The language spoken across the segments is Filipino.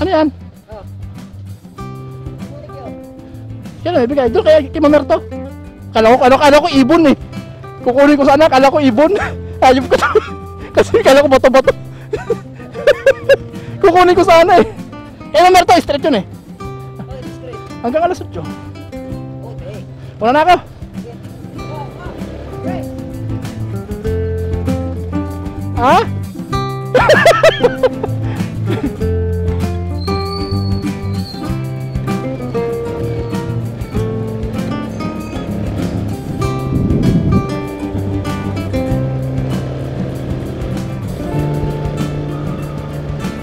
Ano yan? Yan o, ibigay. Doon kay Mamerto. Kala ko ibon eh. Kukunin ko sana, kala ko ibon. Ayop ko. Kasi kala ko bato-bato. Kukunin ko sana eh. Kay Mamerto, straight yun eh. Hanggang alas 8. Wala na ako. Ha?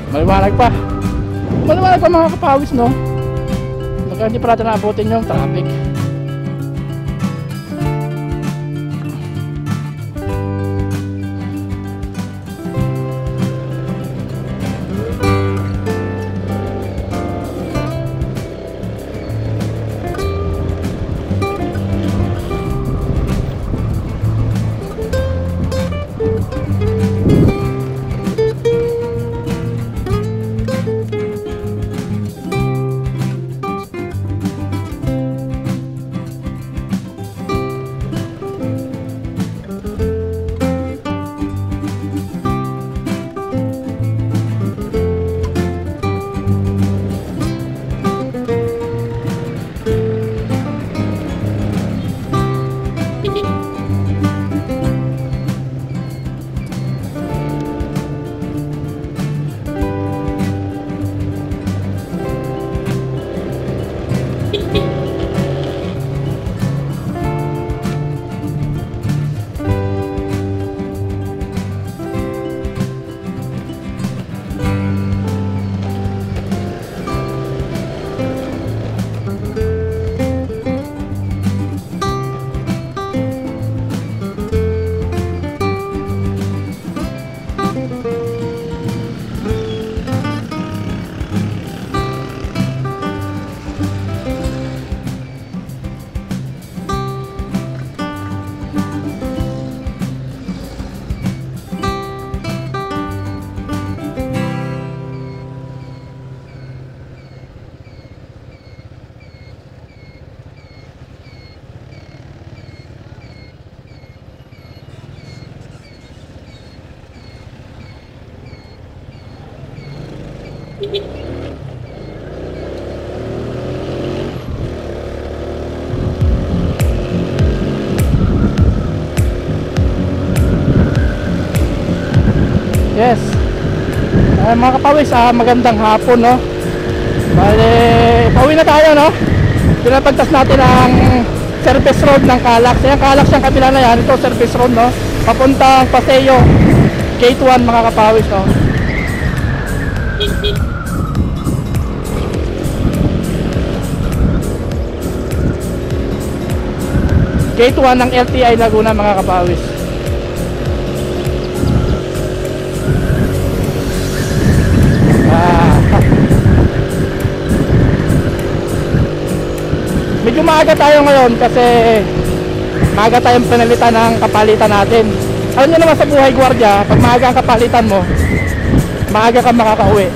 Maliwanag pa. Maliwanag pa mga kapawis, no? Baka hindi pa natin naabutin yung traffic. Yes. Mga kapawis, magandang hapon, no? Bale, pauwi na tayo, no? Pinapagtas natin ang service road ng Calax. Yung Calax yung kabila na yan. Ito service road, no? Papuntang Paseo Gate 1, mga kapawis, no? Gate 1 ng LTI Laguna, mga kapawis. Medyo maaga tayo ngayon kasi maaga tayong pinalitan ng kapalitan natin. Alam nyo naman sa buhay gwardiya, pag maaga ang kapalitan mo, maaga ka makakauwi.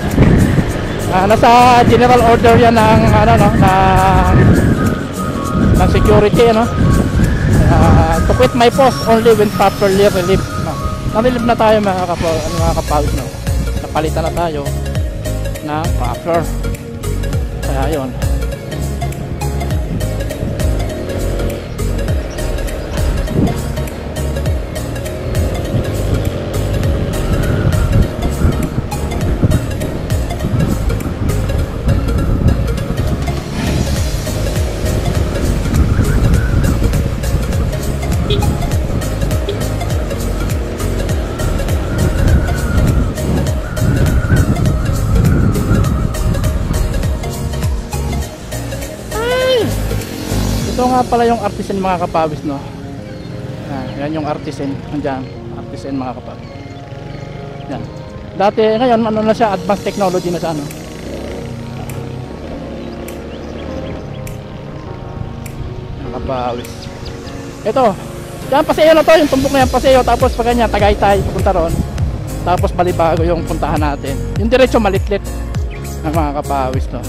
Nasa general order yan ng ano, no, ng security, ano, to quit my post only when properly relieved, no. Na-relieve na tayo mga kapawis, no. Napalitan na tayo ng proper. Kaya yun. Ito nga pala yung artisan, mga kapawis, no. Yan yung artisan, nandiyan, artisan. PSN mga kapawis. Yan. Dati, ngayon ano na siya, advanced technology na siya, ano. Mga kapawis. Ito, yan paseo na to, yung tumbok na yan paseo, tapos pag ganyan, Tagaytay, pupunta ron. Tapos Balibago yung puntahan natin. Yung diretso Malitlit ng mga kapawis, no.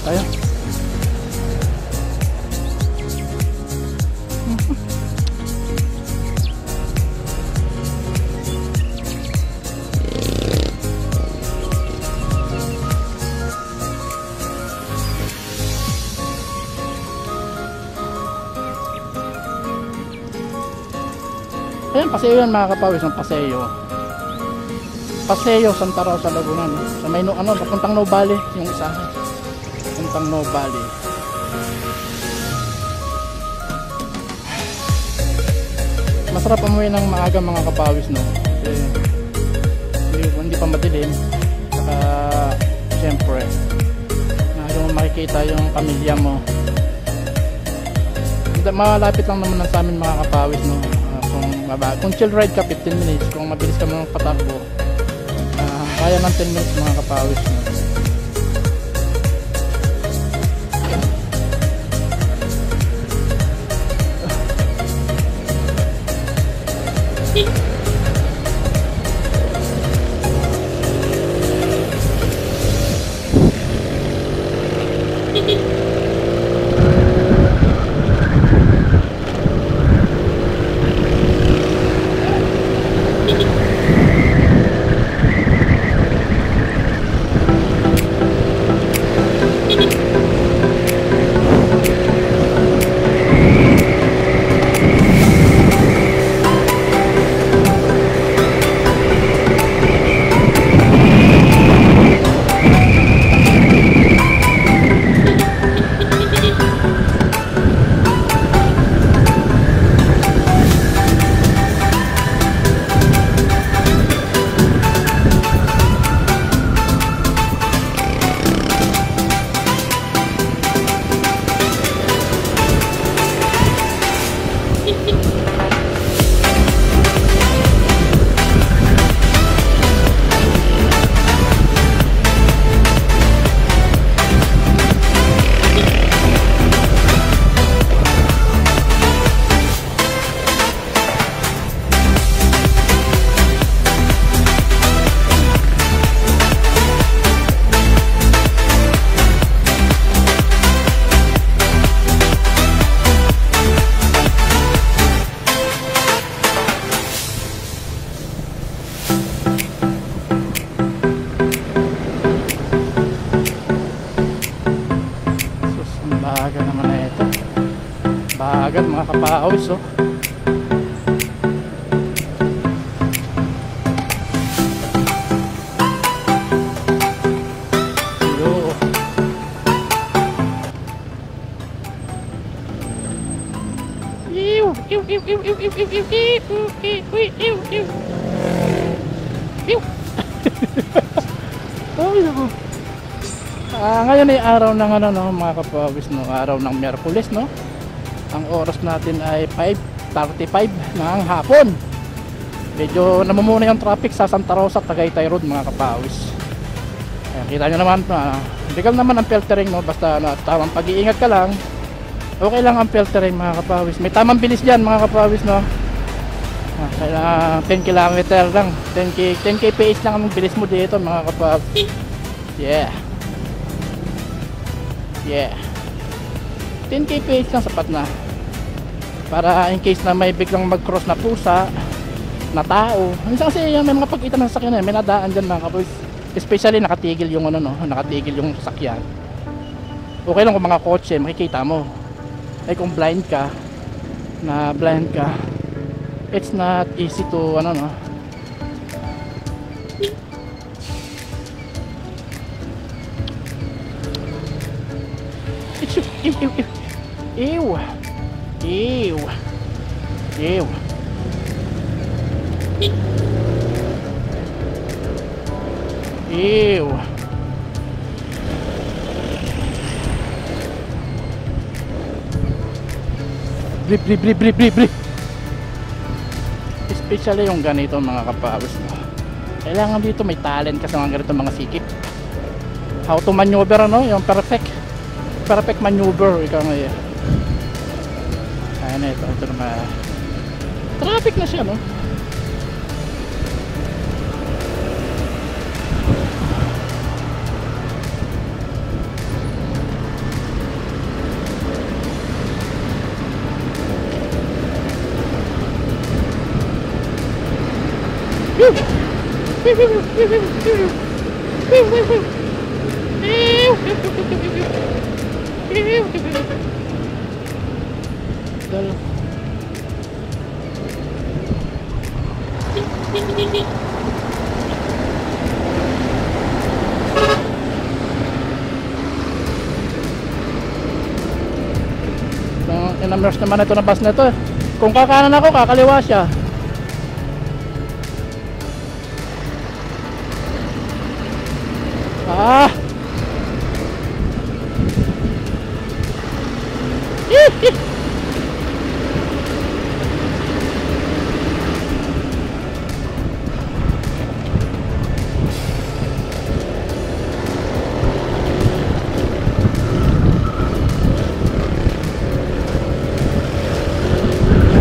Tayo. Ayan, paseo yan mga kapawis, ang paseo. Paseo Santa Rosa, Laguna, no? Sa may ano, papuntang Nubali, yung isa. Papuntang Nubali. Masarap umuwi ng maaga mga kapawis, no? Kasi hindi pa madilim. Saka syempre maaga mo makikita yung pamilya mo. Malapit lang naman sa amin mga kapawis, no? Kung chill ride ka 15 minutes, kung mabilis ka mga patakbo, kaya ng 10 minutes mga kapawis, no? Bagal naman na ito. Bagal mga kapawis, oh. Ngayon ay araw ng ano, no, mga kapawis, no, araw ng Miyerkules, no. Ang oras natin ay 5:35 ng hapon. Medyo namumuna yung traffic sa Santa Rosa, Tagaytay Road mga kapawis. Ayan, kita nyo naman, legal naman ang filtering, no, basta tamang pag-iingat ka lang. Okay lang ang filtering mga kapawis. May tamang bilis dyan mga kapawis, no. Kaya 10 km lang, 10 kph lang ang bilis mo dito mga kapawis. Yeah. 10 kph lang sapat na. Para in case na may biglang mag-cross na pusa, na tao. Minsan kasi may mga pag-ita ng sasakyan, may nadaan dyan mga kapawis. Especially nakatigil yung ano, no, nakatigil yung sasakyan. Okay lang kung mga kotse, makikita mo. Ay kung blind ka, it's not easy to ano, no. Ew. Ew. Brip, brip, brip, brip, brip, brip. Especially yung ganito mga kapawis. Kailangan dito may talent kasi mga ganito mga sikip. How to maneuver, ano? Yung perfect maneuver. Ikaw nga yun. Ayan na ito. Ito naman. Traffic na siya, no? Inamers naman ito na bus na ito. Kung kakanan ako, kakaliwa siya. Ah!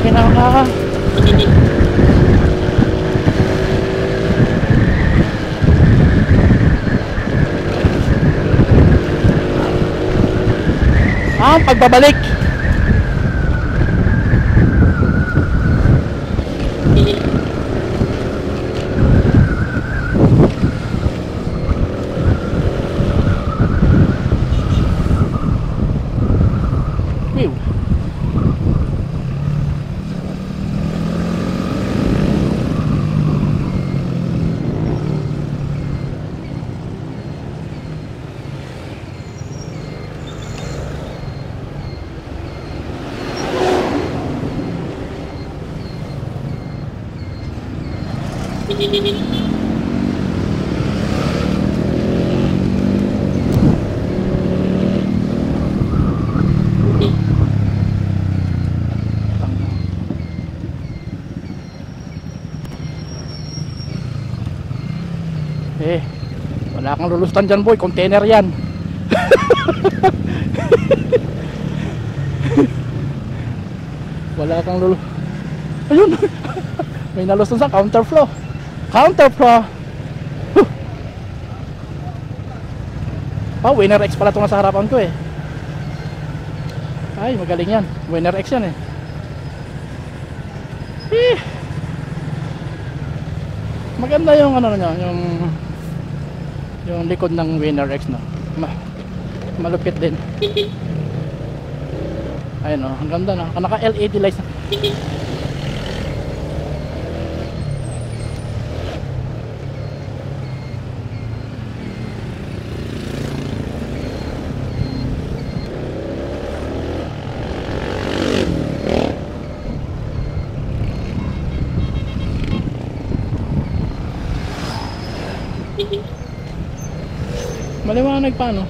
Kinaka. Pagbabalik. Whew. Wala kang lulustan dyan boy, container yan. Wala kang ayun. May nalustan sa counterflow. Winner X pala ito nga sa harapan ko eh. Ay magaling yan, Winner X yan eh. Maganda yung ano niya, yung likod ng Winner X, no. Malupit din. Ayun, no, ang ganda na. Naka LED lights na. Maliwanag pa, no?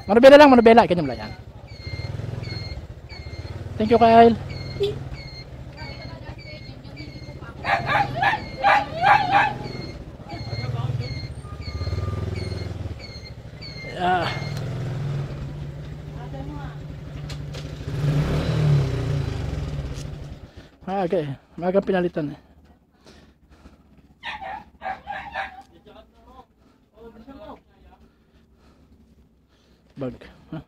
Manubela lang, manubela. Kanyang lang yan. Thank you, Kyle. Ah. Okay. Magang pinalitan eh. Bag. Huh?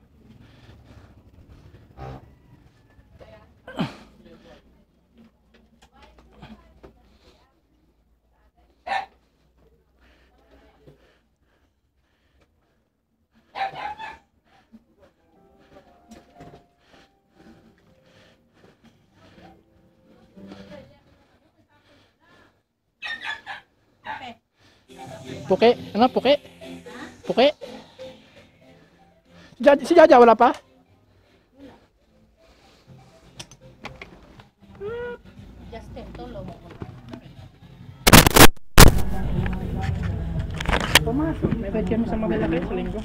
Puke? Ano? Puke? Puke? Si Jaja wala pa? Justin, tulong mo. Pumasok. May bed kami sa Magalaki sa linggo.